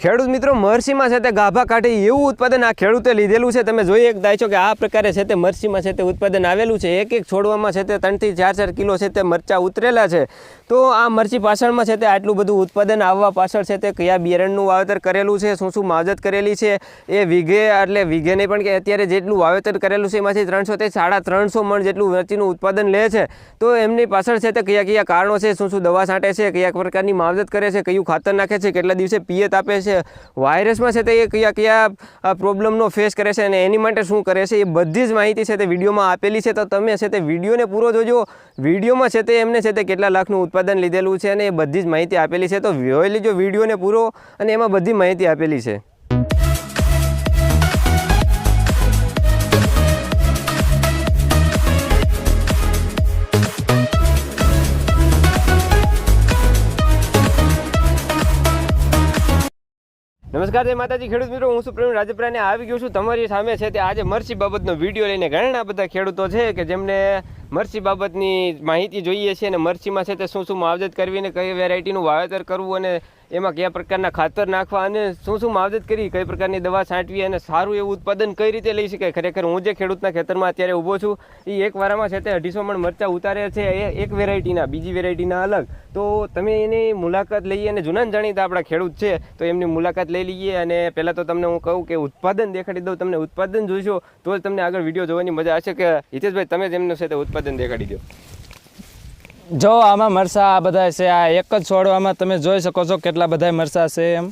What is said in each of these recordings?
ખેડૂત મિત્રો મરસીમાં છે તે ગાભા કાઢે એવું ઉત્પાદન આ ખેડૂતે લીધેલું છે. તમે જોઈ શકતા છો કે આ પ્રકારે છે તે મરસીમાં છે તે ઉત્પાદન આવેલું છે. એક છોડવામાં છે તે 3 થી 4 કિલો છે તે મરચાં ઉતરેલા છે. તો આ મરચી પાછળમાં છે તે આટલું બધું ઉત્પાદન આવવા પાછળ છે તે કયા બિયારણનું વાવેતર કરેલું છે, શું શું માવજત કરેલી છે, એ વીઘે એટલે વીઘે નહીં પણ કે અત્યારે જેટલું વાવેતર કરેલું છે એમાંથી 300 થી 350 મણ જેટલું મરચીનું ઉત્પાદન લે છે. તો એમની પાછળ છે તે કયા કયા કારણો છે, શું શું દવા છાંટે છે, કયા પ્રકારની માવજત કરે છે, કયું ખાતર નાખે છે, કેટલા દિવસે પિયત આપે છે, વાયરસમાં છે તે એ કયા કયા પ્રોબ્લેમનો ફેસ કરે છે અને એની માટે શું કરે છે, એ બધી જ માહિતી છે તે વિડીયોમાં આપેલી છે. તો તમે છે તે વિડીયોને પૂરો જોજો. વિડીયોમાં છે તે એમને છે તે કેટલા લાખનું ઉત્પાદન લીધેલું છે અને એ બધી જ માહિતી આપેલી છે. તો જોઈ લેજો વિડીયોને પૂરો અને એમાં બધી માહિતી આપેલી છે. નમસ્કાર જય માતાજી ખેડૂત મિત્રો, હું છું પ્રવીણ રાજપરાને આવી ગયો છું તમારી સામે છે તે આજે મરચી બાબતનો વિડીયો લઈને. ઘણા બધા ખેડૂતો છે કે જેમને મરચી બાબતની માહિતી જોઈએ છે અને મરચીમાં છે તે શું શું માવજત કરવી અને કઈ વેરાયટીનું વાવેતર કરવું અને એમાં કયા પ્રકારના ખાતર નાખવા અને શું શું માવજત કરી, કઈ પ્રકારની દવા છાંટવી અને સારું એવું ઉત્પાદન કઈ રીતે લઈ શકાય. ખરેખર હું જે ખેડૂતના ખેતરમાં અત્યારે ઊભો છું એ એક વારામાં છે તે 250 મણ મરચાં ઉતારે છે, એ એક વેરાયટીના, બીજી વેરાયટીના અલગ. તો તમે એની મુલાકાત લઈએ અને જૂના જાણીતા આપણા ખેડૂત છે તો એમની મુલાકાત લઈ લઈએ. અને પહેલાં તો તમને હું કહું કે ઉત્પાદન દેખાડી દઉં. તમને ઉત્પાદન જોઈશો તો જ તમને આગળ વિડીયો જોવાની મજા આવશે. કે હિતેશભાઈ તમે જ એમનું છે તે ઉત્પાદન દેખાડી દો. જો આમાં મરસા આ બધા છે, આ એક જ છોડવામાં તમે જોઈ શકો છો કેટલા બધા મરસા છે. એમ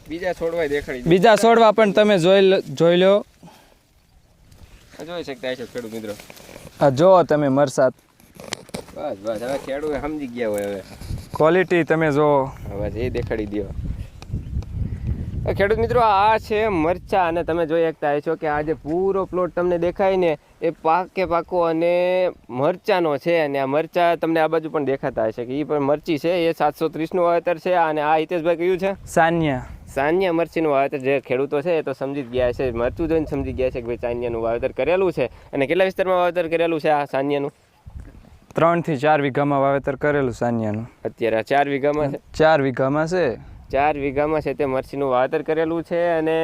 બીજા છોડવા દેખાડી દો. બીજા છોડવા પણ તમે જોઈ લો, જોઈ શકતા છો ખેડૂત મિત્રો. આ જો તમે મરસા, બસ બસ હવે ખેડૂત સમજી ગયા હોય. હવે ક્વોલિટી તમે જો, હવે એ દેખાડી દો. ખેડૂત મિત્રો આ છે મરચા અને તમે જોઈ શકતા છો કે આ જે પૂરો પ્લોટ તમને દેખાય ને એ પાકો અને મરચાનો છે. અને આ મરચા તમને આ બાજુ પણ દેખાતા હશે કે એ પણ મરચી છે. એ 730નું વાવેતર છે. અને આ હિતેશભાઈ કયું છે? સાનિયા મરચીનું વાવેતર. જે ખેડૂતો છે એ તો સમજી જ ગયા છે, મરચું જોઈને સમજી ગયા છે કે ભાઈ સાનિયાનું વાવેતર કરેલું છે. અને કેટલા વિસ્તારમાં વાવેતર કરેલું છે આ સાનિયાનું? 3 થી 4 વીઘામાં વાવેતર કરેલું સાનિયાનું. અત્યારે 4 વીઘામાં છે? 4 વીઘામાં છે. 4 વીઘામાં છે તે મરચીનું વાવેતર કરેલું છે. અને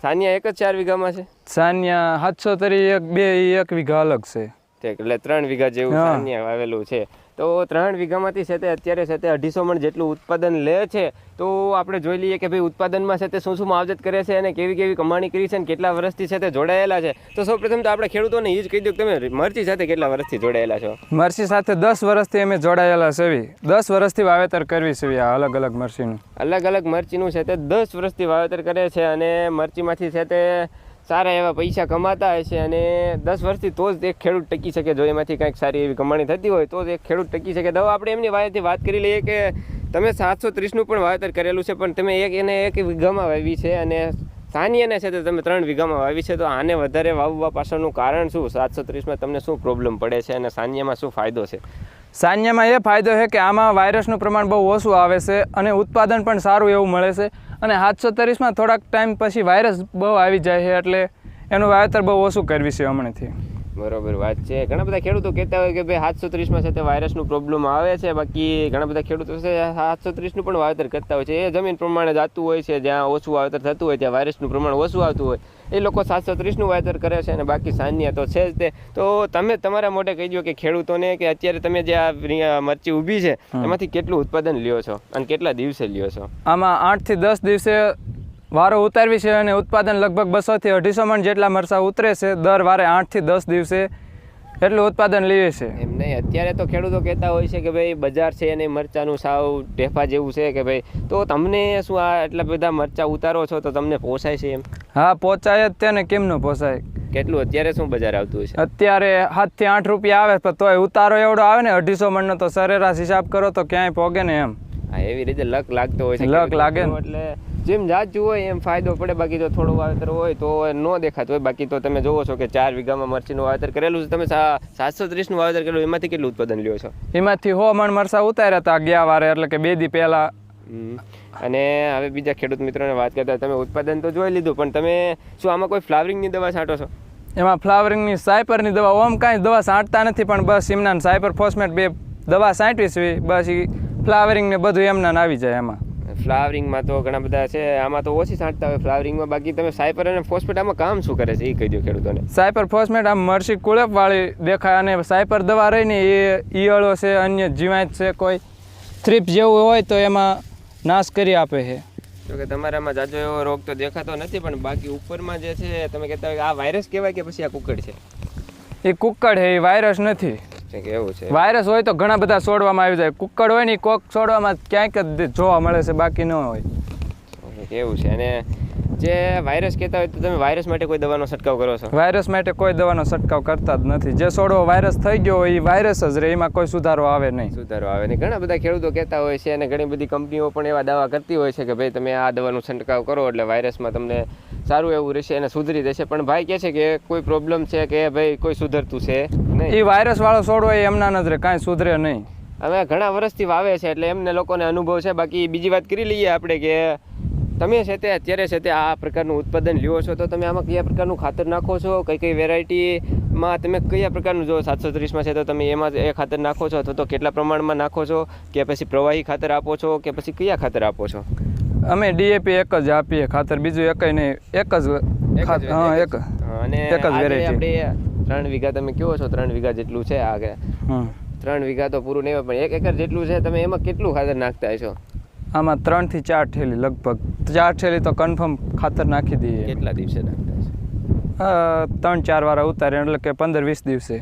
સાનિયા એક જ 4 વીઘામાં છે? સાનિયા 730 એક વીઘા અલગ છે. એટલે 3 વીઘા જેવું સાનિયા વાવેલું છે. તો 3 વીઘામાંથી છે તે અત્યારે છે તે 250 મણ જેટલું ઉત્પાદન લે છે. તો આપણે જોઈ લઈએ કે ભાઈ ઉત્પાદનમાં છે તે શું શું માવજત કરે છે અને કેવી કેવી કમાણી કરી છે અને કેટલા વર્ષથી છે તે જોડાયેલા છે. તો સૌપ્રથમ તો આપણે ખેડૂતોને એ જ કહી દઉં કે તમે મરચી સાથે કેટલા વર્ષથી જોડાયેલા છો? મરચી સાથે 10 વર્ષથી અમે જોડાયેલા છે. 10 વર્ષથી વાવેતર કરવી છે આ અલગ અલગ મરચીનું. અલગ અલગ મરચીનું છે તે 10 વર્ષથી વાવેતર કરે છે. અને મરચીમાંથી છે તે સારા એવા પૈસા કમાતા હોય છે. અને 10 વર્ષથી તો જ એક ખેડૂત ટકી શકે. જો એમાંથી કંઈક સારી એવી કમાણી થતી હોય તો જ એક ખેડૂત ટકી શકે. તો આપણે એમની વાત કરી લઈએ કે તમે 730નું પણ વાવેતર કરેલું છે પણ તમે એને 1 વીઘામાં વાવી છે અને સાનિયાને છે તે તમે 3 વીઘામાં વાવી છે. તો આને વધારે વાવવા પાછળનું કારણ શું? 730માં તમને શું પ્રોબ્લેમ પડે છે અને સાનિયામાં શું ફાયદો છે? સાનિયામાં એ ફાયદો છે કે આમાં વાયરસનું પ્રમાણ બહુ ઓછું આવે છે અને ઉત્પાદન પણ સારું એવું મળે છે. અને 730માં થોડાક ટાઈમ પછી વાયરસ બહુ આવી જાય છે એટલે એનું વાવેતર બહુ ઓછું કરવી છે હમણાંથી. બરોબર વાત છે. ઘણા બધા ખેડૂતો કહેતા હોય કે ભાઈ 730માં છે તે વાયરસનું પ્રોબ્લેમ આવે છે. બાકી ઘણા બધા ખેડૂતો છે 730નું પણ વાવેતર કરતા હોય છે. એ જમીન પ્રમાણે જતું હોય છે, જ્યાં ઓછું વાવેતર થતું હોય ત્યાં વાયરસનું પ્રમાણ ઓછું આવતું હોય એ લોકો 730નું વાવેતર કરે છે. અને બાકી સાનિયા તો છે જ તે. તો તમે તમારા મોઢે કહી દો કે ખેડૂતોને કે અત્યારે તમે જે આ મરચી ઊભી છે એમાંથી કેટલું ઉત્પાદન લ્યો છો અને કેટલા દિવસે લ્યો છો? આમાં 8 થી 10 દિવસે વારો ઉતારવી છે અને ઉત્પાદન લગભગ 200 થી 250 મણ જેટલા મરચા ઉતરે છે. દર વારે 8 થી 10 દિવસે એટલું ઉત્પાદન લઈએ છે. એમ નહીં, અત્યારે તો ખેડૂતો કહેતા હોય છે કે ભાઈ બજાર છે અને મરચાનું સાવ ઢેફા જેવું છે કે ભાઈ. તો તમને શું આ એટલા બધા મરચા ઉતારો છો તો તમને પોસાય છે એમ? હા પોસાય જ તેને, કેમ ન પોસાય. કેટલું અત્યારે શું બજાર આવતું છે? અત્યારે 7 થી 8 રૂપિયા આવે પણ તોય ઉતારો એવડો આવે ને 250 મણનો. તો સરેરાશ હિસાબ કરો તો ક્યાંય પોગે ને એમ. હા એવી રીતે લક લાગતો હોય છે. લક લાગે એટલે જેમ જાચું હોય એમ ફાયદો પડે. બાકી જો થોડું વાવેતર હોય તો ન દેખાતું હોય. બાકી તો તમે જોવો છો કે 4 વીઘામાં મરચીનું વાવેતર કરેલું છે. તમે 730નું વાવેતર કરેલું એમાંથી કેટલું ઉત્પાદન લ્યો છો? એમાંથી 100 મણ મરચા ઉતાર્યા હતા ગયા વારે, એટલે કે 2 દી પહેલા. અને હવે બીજા ખેડૂત મિત્રોને વાત કરતા તમે ઉત્પાદન તો જોઈ લીધું પણ તમે શું આમાં કોઈ ફ્લાવરિંગની દવા છાંટો છો? એમાં ફ્લાવરિંગની સાયપરની દવા ઓમ કાંઈ દવા છાંટતા નથી પણ બસ એમના સાયપર ફોસ્ફેટ 2 દવા છાંટવી છે. બસ એ ફ્લાવરિંગ ને બધું એમના આવી જાય એમાં. ફ્લાવરિંગમાં તો ઘણા બધા છે, આમાં તો ઓછી છાંટતા હોય ફ્લાવરિંગમાં. બાકી તમે સાયપર અને ફોસ્ફેટ આમાં કામ શું કરે છે એ કહી દો ખેડૂતોને. સાયપર ફોસ્ફેટ આમ મરસી કુળપવાળી દેખાય, અને સાયપર દવા રહીને એ ઈયળો છે, અન્ય જીવાત છે, કોઈ થ્રીપ જેવું હોય તો એમાં નાશ કરી આપે છે. જો કે તમારામાં જાજો એવો રોગ તો દેખાતો નથી, પણ બાકી ઉપરમાં જે છે તમે કહેતા હોય કે આ વાયરસ કહેવાય કે પછી આ કુકડ છે? એ કુક્કડ છે, એ વાયરસ નથી. એવું છે. વાયરસ હોય તો ઘણા બધા છોડવામાં આવી જાય, કુક્કડ હોય ને કોક છોડવામાં ક્યાંક જ જોવા મળે છે, બાકી ન હોય. એવું છે. અને જે વાયરસ કહેતા હોય તો તમે વાયરસ માટે કોઈ દવાનો છંટકાવ કરો છો? વાયરસ માટે કોઈ દવાનો છંટકાવ કરતા જ નથી. જે છોડવો વાયરસ થઈ ગયો હોય એ વાયરસ જ રહે, એમાં કોઈ સુધારો આવે નહીં. સુધારો આવે નહીં. ઘણા બધા ખેડૂતો કહેતા હોય છે, અને ઘણી બધી કંપનીઓ પણ એવા દાવા કરતી હોય છે કે ભાઈ તમે આ દવાનો છંટકાવ કરો એટલે વાયરસમાં તમને સારું એવું રહેશે અને સુધરી જશે. પણ ભાઈ કહે છે કે કોઈ પ્રોબ્લેમ છે કે ભાઈ કોઈ સુધરતું છે નહીં. એ વાયરસ વાળો છોડવો એ એમના ન રહે, કાંઈ સુધરે નહીં. હવે ઘણા વર્ષથી વાવે છે એટલે એમને લોકોને અનુભવ છે. બાકી બીજી વાત કરી લઈએ આપણે કે તમે છે તે અત્યારે છે તે આ પ્રકારનું ઉત્પાદન લ્યો છો તો તમે આમાં કયા પ્રકારનું ખાતર નાખો છો? કઈ કઈ વેરાયટીમાં તમે કયા પ્રકારનું જો 730માં છે તો તમે એમાં એ ખાતર નાખો છો, અથવા તો કેટલા પ્રમાણમાં નાખો છો, કે પછી પ્રવાહી ખાતર આપો છો, કે પછી કયા ખાતર આપો છો? અમે ડીએપી એક જ આપીએ ખાતર, બીજું એકય નહીં, એક જ ખાતર. હા, એક અને એક જ વેરાયટી. આપણે 3 વીઘા તમે કહો છો 3 વીઘા જેટલું છે આગળ. 3 વીઘા તો પૂરું નહીં હોય, પણ 1 એકર જેટલું છે. તમે એમાં કેટલું ખાતર નાખતા હશો? આમાં 3 થી 4 થેલી, લગભગ 4 થેલી તો કન્ફર્મ ખાતર નાખી દઈએ. કેટલા દિવસે નાખતા હશો? 3-4 વાર ઉતારે એટલે કે 15-20 દિવસે.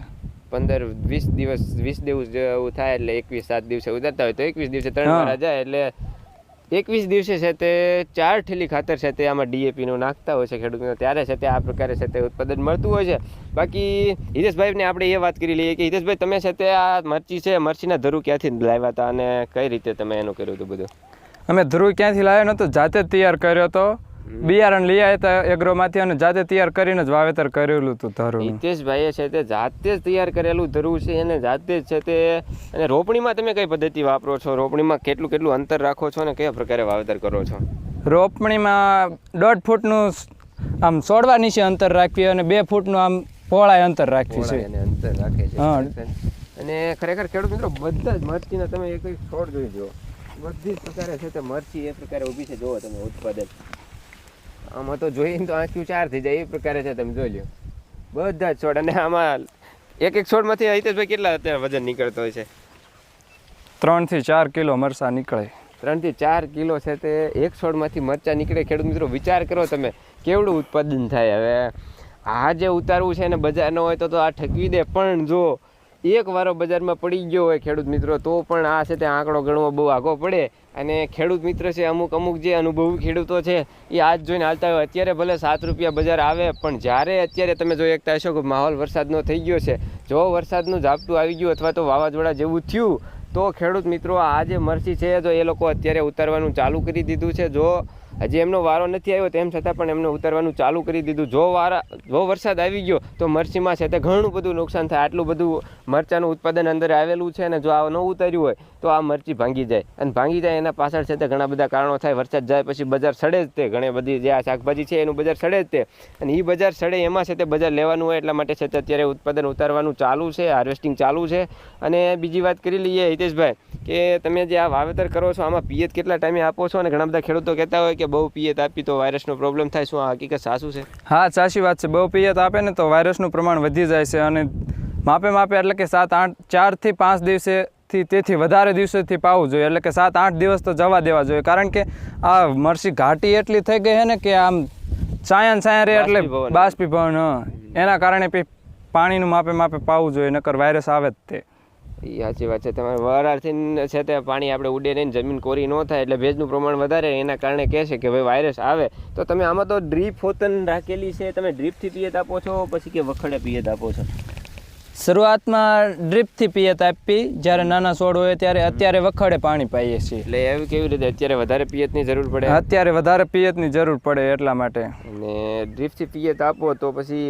15-20 દિવસ, 20 દિવસ જેવું થાય એટલે 21-7 દિવસે ઉતારતા હોય તો 21 દિવસે 3 વાર જાય એટલે 21 દિવસે છે તે 4 થેલી ખાતર છે તે આમાં ડીએપી નું નાખતા હોય છે ખેડૂતો. ત્યારે છે તે આ પ્રકારે છે તે ઉત્પાદન મળતું હોય છે. બાકી હિતેશભાઈને આપણે એ વાત કરી લઈએ કે હિતેશભાઈ તમે છે તે આ મરચી છે, મરચીના ધરું ક્યાંથી લાવ્યા હતા અને કઈ રીતે તમે એનું કર્યું હતું બધું? અમે ધ્રુવ ક્યાંથી લાવ્યો નહોતો, જાતે જ તૈયાર કર્યો હતો. બિયારણ લઈ આવ્યા હતા એગ્રોમાંથી અને જાતે તૈયાર કરીને જ વાવેતર કરેલું હતું ધરું. હિતેશભાઈએ છે તે જાતે જ તૈયાર કરેલું ધરું છે અને જાતે જ છે તે. અને રોપણીમાં તમે કઈ પદ્ધતિ વાપરો છો? રોપણીમાં કેટલું કેટલું અંતર રાખો છો અને કયા પ્રકારે વાવેતર કરો છો? રોપણીમાં 1.5 ફૂટનું આમ છોડવા નીચે અંતર રાખીએ અને 2 ફૂટનું આમ પહોળાઈ અંતર રાખીએ છીએ. અંતર રાખે છે. હા. અને ખરેખર ખેડૂત મિત્રો બધા જ મરચીના તમે એક છોડ જોઈ જુઓ, બધી જ પ્રકારે છે તે મરચી એ પ્રકારે ઊભી છે. જુઓ તમે ઉત્પાદન આમાં તો જોઈને તો આંખ્યું 4 થઈ જાય એ પ્રકારે છે, તમે જોઈ લો બધા જ છોડ. અને આમાં એક છોડમાંથી હિતેશભાઈ કેટલા અત્યારે વજન નીકળતો હોય છે? 3 થી 4 કિલો મરચાં નીકળે. 3 થી 4 કિલો છે તે એક છોડમાંથી મરચાં નીકળે. ખેડૂત મિત્રો વિચાર કરો તમે કેવડું ઉત્પાદન થાય. હવે આ જે ઉતારવું છે ને બજાર ન હોય તો આ ઠકવી દે, પણ જો એક વારો બજારમાં પડી ગયો હોય ખેડૂત મિત્રો તો પણ આ છે તે આંકડો ગણવો બહુ આગો પડે. અને ખેડૂત મિત્ર છે અમુક જે અનુભવી ખેડૂતો છે એ આજ જોઈને હાલતા હોય. અત્યારે ભલે 7 રૂપિયા બજાર આવે, પણ જ્યારે અત્યારે તમે જોઈ શકતા હશો કે માહોલ વરસાદનો થઈ ગયો છે, જો વરસાદનું ઝાપટું આવી ગયું અથવા તો વાવાઝોડા જેવું થયું તો ખેડૂત મિત્રો આ જે મરચી છે જો એ લોકો અત્યારે ઉતારવાનું ચાલુ કરી દીધું છે. જો હજી એમનો વારો નથી આવ્યો તેમ છતાં પણ એમને ઉતારવાનું ચાલુ કરી દીધું. જો વરસાદ આવી ગયો તો મરચીમાં છે તે ઘણું બધું નુકસાન થાય. આટલું બધું મરચાંનું ઉત્પાદન અંદર આવેલું છે અને જો આ ન ઉતાર્યું હોય તો આ મરચી ભાંગી જાય. અને ભાંગી જાય એના પાછળ છે તે ઘણા બધા કારણો થાય. વરસાદ જાય પછી બજાર સડે જ તે, ઘણી બધી જે આ શાકભાજી છે એનું બજાર સડે જ તે. અને એ બજાર સડે એમાં છે તે બજાર લેવાનું હોય એટલા માટે છે તે અત્યારે ઉત્પાદન ઉતારવાનું ચાલુ છે, હાર્વેસ્ટિંગ ચાલુ છે. અને બીજી વાત કરી લઈએ હિતેશભાઈ કે તમે જે આ વાવેતર કરો છો આમાં પિયત કેટલા ટાઈમે આપો છો? અને ઘણા બધા ખેડૂતો કહેતા હોય કે બહુ પિયત આપી તો વાયરસનો પ્રોબ્લેમ થાય. શું આ હકીકત સાચું છે? હા, સાચી વાત છે. બહુ પિયત આપે ને તો વાયરસનું પ્રમાણ વધી જાય છે. અને માપે એટલે કે 4 થી 5 દિવસેથી તેથી વધારે દિવસોથી પાવું જોઈએ. એટલે કે 7-8 દિવસ તો જવા દેવા જોઈએ. કારણ કે આ મરચી ઘાટી એટલી થઈ ગઈ છે ને કે આમ છાયા રહે એટલે બાષ્પીભવન, એના કારણે પાણીનું માપે પાવું જોઈએ, નકર વાયરસ આવે જ તે. એ સાચી વાત છે. તમારે વરાળથી છે તે પાણી આપણે ઉડે નહીં, જમીન કોરી ન થાય એટલે ભેજનું પ્રમાણ વધારે, એના કારણે કહે છે કે ભાઈ વાયરસ આવે. તો તમે આમાં તો ડ્રીપ હોતન રાખેલી છે, તમે ડ્રીપથી પિયત આપો છો પછી કે વખડે પિયત આપો છો? શરૂઆતમાં ડ્રીપથી પિયત આપી જ્યારે નાના છોડ હોય ત્યારે. અત્યારે વખડે પાણી પાઈએ છીએ. એટલે એવું કેવી રીતે અત્યારે વધારે પિયતની જરૂર પડે? અત્યારે વધારે પિયતની જરૂર પડે એટલા માટે. અને ડ્રીપથી પિયત આપો તો પછી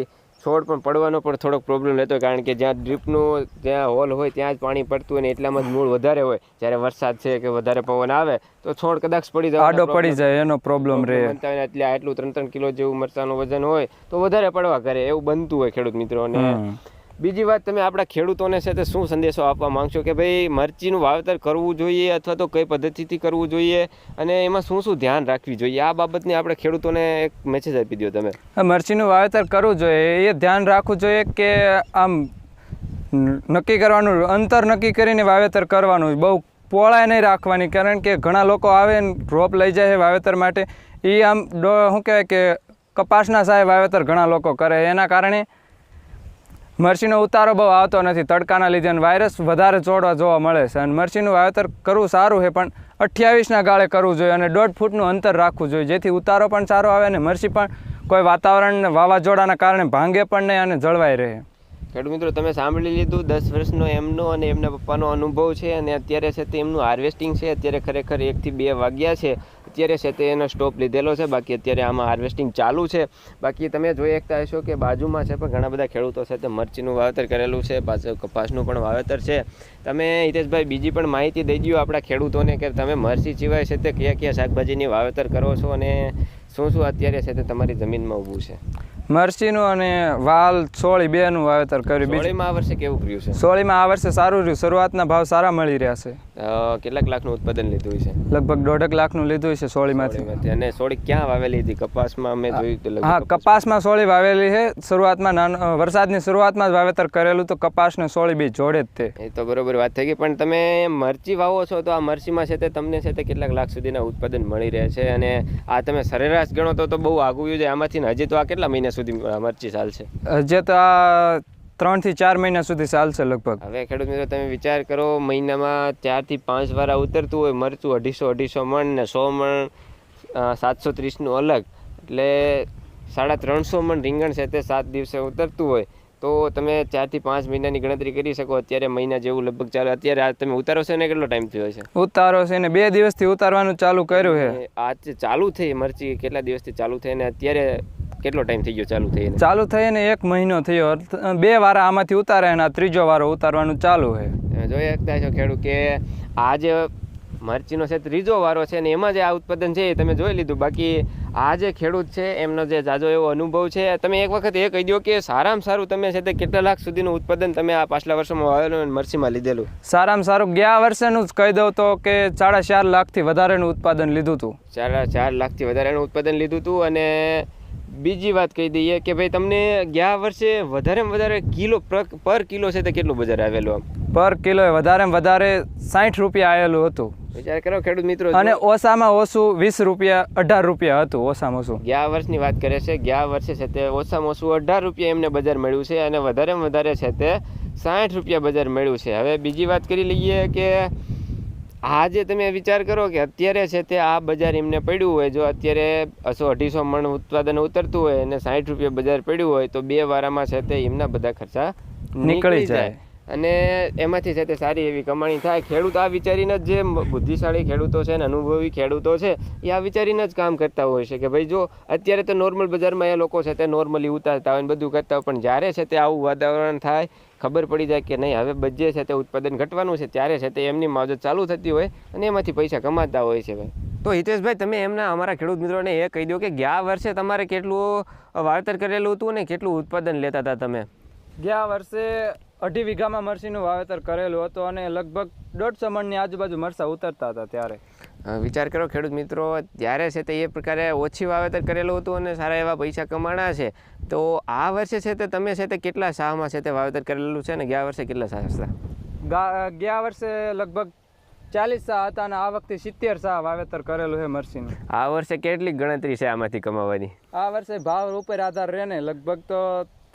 છોડ પણ પડવાનો પણ થોડોક પ્રોબ્લેમ રહેતો હોય, કારણ કે જ્યાં ડ્રીપનું જ્યાં હોલ હોય ત્યાં જ પાણી પડતું હોય ને એટલામાં જ મૂળ વધારે હોય. જ્યારે વરસાદ છે કે વધારે પવન આવે તો છોડ કદાચ પડી જાય, આડો પડી જાય, એનો પ્રોબ્લેમ રહે. એટલે આટલું 3-3 કિલો જેવું મરચાંનું વજન હોય તો વધારે પડવા કરે એવું બનતું હોય ખેડૂત મિત્રો. અને બીજી વાત, તમે આપણા ખેડૂતોને છે તે શું સંદેશો આપવા માંગશો કે ભાઈ મરચીનું વાવેતર કરવું જોઈએ અથવા તો કઈ પદ્ધતિથી કરવું જોઈએ અને એમાં શું શું ધ્યાન રાખવી જોઈએ, આ બાબતની આપણે ખેડૂતોને એક મેસેજ આપી દો તમે. મરચીનું વાવેતર કરવું જોઈએ એ ધ્યાન રાખવું જોઈએ કે આમ નક્કી કરવાનું, અંતર નક્કી કરીને વાવેતર કરવાનું, બહુ પોળાય નહીં રાખવાની, કારણ કે ઘણા લોકો આવે ને રોપ લઈ જાય વાવેતર માટે, એ આમ શું કહેવાય કે કપાસના સાહેબ વાવેતર ઘણા લોકો કરે, એના કારણે મરચીનો ઉતારો બહુ આવતો નથી તડકાના લીધે અને વાયરસ વધારે ચોડવા જોવા મળે છે. અને મરચીનું વાવેતર કરવું સારું છે પણ 28ના ગાળે કરવું જોઈએ અને 1.5 ફૂટનું અંતર રાખવું જોઈએ, જેથી ઉતારો પણ સારો આવે અને મરચી પણ કોઈ વાતાવરણ વાવાઝોડાના કારણે ભાંગે પણ નહીં અને જળવાઈ રહે. ખેડૂત મિત્રો, તમે સાંભળી લીધું 10 વર્ષનો એમનો અને એમના પપ્પાનો અનુભવ છે અને અત્યારે છે તે એમનું હાર્વેસ્ટિંગ છે. અત્યારે ખરેખર 1 થી 2 વાગ્યા છે, અત્યારે છે તે એનો સ્ટોપ લીધેલો છે, બાકી અત્યારે આમાં હાર્વેસ્ટિંગ ચાલુ છે. બાકી તમે જોઈ શકતા હશો કે બાજુમાં છે પણ ઘણા બધા ખેડૂતો છે તે મરચીનું વાવેતર કરેલું છે, પાછળ કપાસનું પણ વાવેતર છે. તમે હિતેશભાઈ બીજી પણ માહિતી દઈ દો આપણા ખેડૂતોને કે તમે મરચી સિવાય છે તે કયા કયા શાકભાજીની વાવેતર કરો છો અને શું શું અત્યારે છે તે તમારી જમીનમાં ઊભું છે. મરચીનું અને વાલ સોળી બેનું વાવેતર કર્યું. સોળીમાં આ વર્ષે કેવું રહ્યું છે? સોળીમાં આ વર્ષે સારું રહ્યું, શરૂઆતના ભાવ સારા મળી રહ્યા છે. કેટલાક લાખનું ઉત્પાદન લીધું છે? લગભગ 1.5 લાખનું લીધું છે સોળીમાંથી. અને સોળી ક્યાં વાવેલી હતી? કપાસમાં મેં જોયું. હા, કપાસમાં સોળી વાવેલી છે. શરૂઆતમાં વરસાદની શરૂઆતમાં જ વાવેતર કરેલું તો કપાસ ને સોળી બી જોડે જ તે. એ તો બરોબર વાત થઈ ગઈ, પણ તમે મરચી વાવો છો તો આ મરચીમાં છે તે તમને છે તે કેટલાક લાખ સુધીના ઉત્પાદન મળી રહે છે અને આ તમે સરેરાશ ગણો તો બહુ આગું છે આમાંથી. હજી તો આ કેટલા મહિના સુધી મરચી ચાલશે? હજી તો આ 3 થી 4 મહિના સુધી ચાલશે લગભગ. હવે ખેડૂત મિત્રો તમે વિચાર કરો, મહિનામાં 4 થી 5 વાર ઉતરતું હોય મરચું, 250 મણ ને 100 મણ 730નું અલગ, એટલે 350 મણ રીંગણ છે તે 7 દિવસે ઉતરતું હોય તો તમે 4 થી 5 મહિનાની ગણતરી કરી શકો. અત્યારે મહિના જેવું લગભગ ચાલે. અત્યારે આ તમે ઉતારો છે ને કેટલો ટાઈમ થયો છે? ઉતારો છે ને 2 દિવસથી ઉતારવાનું ચાલુ કર્યું છે. આજ ચાલુ થઈ મરચી કેટલા દિવસથી ચાલુ થઈ ને અત્યારે કેટલો ટાઈમ થઈ ગયો ચાલુ થઈ? ચાલુ થઈને 1 મહિનો થયો. 2 વાર આમાંથી ઉતારે અને 3જો વારો ઉતારવાનું ચાલુ છે. જોઈ શકતા છો ખેડૂત કે આ જે મરચીનો છે 3જો વારો છે ને એમાં જે આ ઉત્પાદન છે એ તમે જોઈ લીધું. બાકી આ જે ખેડૂત છે એમનો જે જાજો એવો અનુભવ છે. તમે એક વખત એ કહી દો કે સારામાં સારું તમે છે તે કેટલા લાખ સુધીનું ઉત્પાદન તમે આ પાછલા વર્ષોમાં વાવેલું અને મરચીમાં લીધેલું? સારામાં સારું ગયા વર્ષેનું જ કહી દઉં તો કે 4.5 લાખથી વધારેનું ઉત્પાદન લીધું હતું. 4.5 લાખથી વધારેનું ઉત્પાદન લીધું હતું. અને બીજી વાત કહી દઈએ કે ભાઈ તમને ગયા વર્ષે વધારેમાં વધારે કિલો પર કિલો છે તે કેટલું બજાર આવેલું? આમ પર કિલો વધારેમાં વધારે 60 રૂપિયા આવેલું હતું. વિચાર કરો ખેડૂત મિત્રો. અને ઓછામાં ઓછું 20 રૂપિયા 18 રૂપિયા હતું ઓછામાં ઓછું. ગયા વર્ષની વાત કરે છે. ગયા વર્ષે છે તે ઓછામાં ઓછું 18 રૂપિયા એમને બજાર મળ્યું છે અને વધારેમાં વધારે છે તે 60 રૂપિયા બજાર મળ્યું છે. હવે બીજી વાત કરી લઈએ કે આજે તમે વિચાર કરો કે અત્યારે છે તે આ બજાર એમને પડ્યું હોય, જો અત્યારે 100-250 મણ ઉત્પાદન ઉતરતું હોય અને 60 રૂપિયા બજાર પડ્યું હોય તો 2 વારામાં છે તે એમના બધા ખર્ચા નીકળી જાય અને એમાંથી છે તે સારી એવી કમાણી થાય. ખેડૂત આ વિચારીને જ, જે બુદ્ધિશાળી ખેડૂતો છે ને અનુભવી ખેડૂતો છે એ આ વિચારીને જ કામ કરતા હોય છે કે ભાઈ જો અત્યારે તો નોર્મલ બજારમાં એ લોકો છે તે નોર્મલી ઉતારતા હોય ને બધું કરતા હોય, પણ જ્યારે છે તે આવું વાતાવરણ થાય, ખબર પડી જાય કે નહીં હવે બજે છે તે ઉત્પાદન ઘટવાનું છે, ત્યારે છે તે એમની માવજત ચાલુ થતી હોય અને એમાંથી પૈસા કમાતા હોય છે. ભાઈ તો હિતેશભાઈ તમે એમના અમારા ખેડૂત મિત્રોને એ કહી દો કે ગયા વર્ષે તમારે કેટલું વાવેતર કરેલું હતું ને કેટલું ઉત્પાદન લેતા હતા તમે? ગયા વર્ષે 2.5 વીઘામાં મરચીનું વાવેતર કરેલું હતું અને લગભગ 150 મણની આજુબાજુ મરચાં ઉતરતા હતા. ત્યારે વિચાર કરો ખેડૂત મિત્રો, ત્યારે છે તે એ પ્રકારે ઓછી વાવેતર કરેલું હતું અને સારા એવા પૈસા કમાણા છે. તો આ વર્ષે છે તે તમે છે તે કેટલા શાહમાં છે તે વાવેતર કરેલું છે અને ગયા વર્ષે કેટલા શાહ હતા? ગયા વર્ષે લગભગ 40 શાહ હતા અને આ વખતે 70 શાહ વાવેતર કરેલું છે મરચીનું. આ વર્ષે કેટલી ગણતરી છે આમાંથી કમાવાની? આ વર્ષે ભાવ ઉપર આધાર રહે ને, લગભગ તો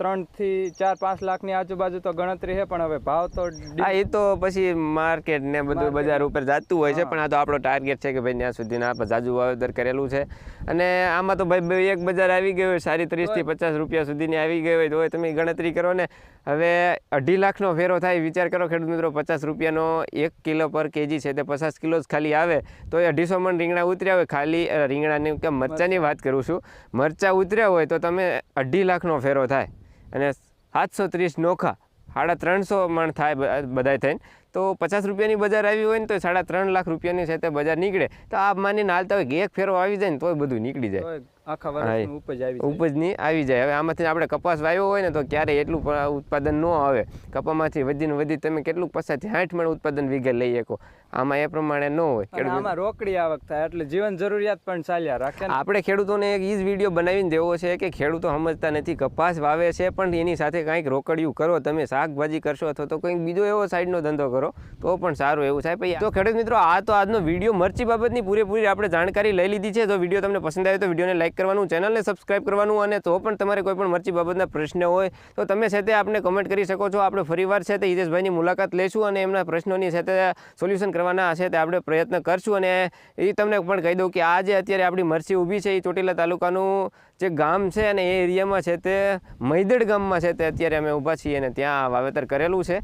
3 થી 4-5 લાખની આજુબાજુ તો ગણતરી છે, પણ હવે ભાવ તો એ તો પછી માર્કેટ ને બધું બજાર ઉપર જતું હોય છે. પણ આ તો આપણો ટાર્ગેટ છે કે ભાઈ ત્યાં સુધીના આપણે જાજુ વાવેતર કરેલું છે અને આમાં તો ભાઈ એક બજાર આવી ગયું હોય સારી 30 થી 50 રૂપિયા સુધીની આવી ગઈ હોય તો તમે ગણતરી કરો ને. હવે 2.5 લાખનો ફેરો થાય. વિચાર કરો ખેડૂત મિત્રો, 50 રૂપિયાનો 1 કિલો પર કેજી છે તે 50 કિલો જ ખાલી આવે તો એ 250 મણ રીંગણા ઉતર્યા હોય. ખાલી રીંગણાની કે મરચાની વાત કરું છું, મરચા ઉતર્યા હોય તો તમે 2.5 લાખનો ફેરો થાય અને 730 નોખા 350 મણ થાય બધાય થઈને તો 50 રૂપિયાની બજાર આવી હોય ને તો 3.5 લાખ રૂપિયાની છે તે બજાર નીકળે. તો આ માનીને હાલતા હોય કે એક ફેરો આવી જાય ને તોય બધું નીકળી જાય, આખા વર્ષનું ઉપજની આવી જાય. હવે આમાંથી આપણે કપાસ વાવ્યો હોય ને તો ક્યારેય એટલું ઉત્પાદન ન આવે. કપામાંથી વધી તમે કેટલું 50-60 મણ ઉત્પાદન વીઘે લઈ શકો. આમાં એ પ્રમાણે ન હોય. આમાં રોકડી આવક થાય એટલે જીવન જરૂરિયાત પણ ચાલ્યા રાખે. આપણે ખેડૂતોને એક ઈ જ વિડીયો બનાવીને દેવો છે કે ખેડૂતો સમજતા નથી, કપાસ વાવે છે પણ એની સાથે કાંઈક રોકડિયું કરો. તમે શાકભાજી કરશો અથવા તો કંઈક બીજો એવો સાઈડનો ધંધો કરો તો પણ સારું એવું થાય. ભાઈ તો ખેડૂત મિત્રો, આ તો આજનો વિડીયો મરચી બાબતની પૂરેપૂરી આપણે જાણકારી લઈ લીધી છે. જો વિડીયો તમને પસંદ આવે તો વિડીયોને લાઈક કરવાનું, ચેનલને સબસ્ક્રાઇબ કરવાનું, અને તો પણ તમારે કોઈ પણ મરચી બાબતના પ્રશ્ન હોય તો તમે છે તે આપણે કમેન્ટ કરી શકો છો. આપણે ફરીવાર છે તે હિતેશભાઈની મુલાકાત લઈશું અને એમના પ્રશ્નોની છે તે સોલ્યુશન કરવાના છે તે આપણે પ્રયત્ન કરશું. અને એ તમને પણ કહી દઉં કે આ જે અત્યારે આપણી મરચી ઊભી છે એ ચોટીલા તાલુકાનું જે ગામ છે અને એ એરિયામાં છે તે મૈદડ ગામમાં છે તે અત્યારે અમે ઊભા છીએ અને ત્યાં વાવેતર કરેલું છે.